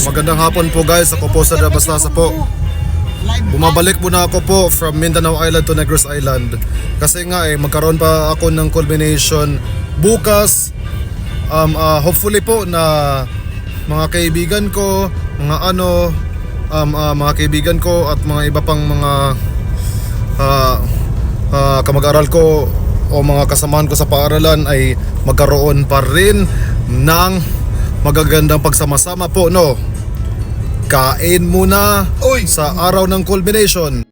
Magandang hapon po guys, ako po sa Dabastasa po. Bumabalik muna ako po from Mindanao Island to Negros Island. Kasi nga magkaroon pa ako ng culmination bukas. Hopefully po na mga kaibigan ko, mga kaibigan ko at mga iba pang mga kamag-aral ko o mga kasamahan ko sa paaralan ay magkaroon pa rin ng magagandang pagsama-sama po, no? Kain muna sa araw ng culmination.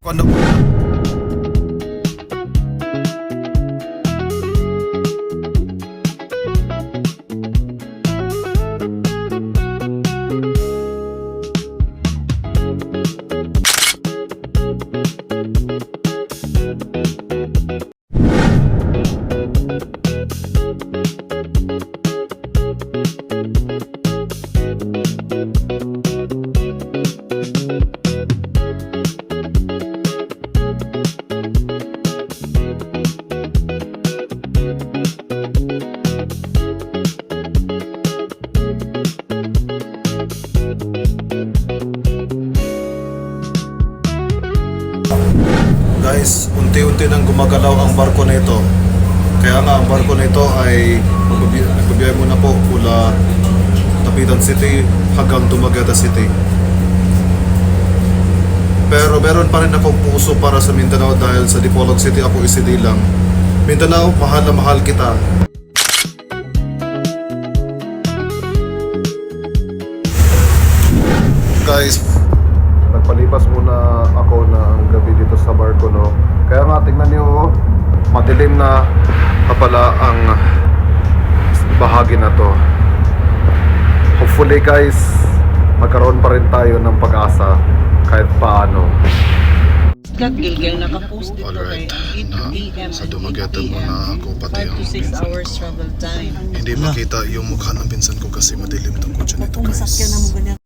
Guys, unti-unti nang gumagalaw ang barko na ito. Kaya nga ang barko na ito ay nagbabiyahe muna po mula Tapitan City hanggang Dumaguete City. Pero meron pa rin akong puso para sa Mindanao dahil sa Dipolog City ako isidilang. Mindanao, mahal na mahal kita. Guys, nagpalipas muna ako ng gabi dito sa barko, no? Kaya nga tingnan niyo, madilim na pala ang bahagi na to. Hopefully guys, magkaroon pa rin tayo ng pag-asa kahit paano. Gilgil nakapost dito Alright, kay 8 AM sa Dumaguete muna ako pati 5 to 6 hours travel time. Hindi makita yung mukha ng pinsan ko kasi madilim itong kutsa nito, Kung guys. masakyan na mo ganyan.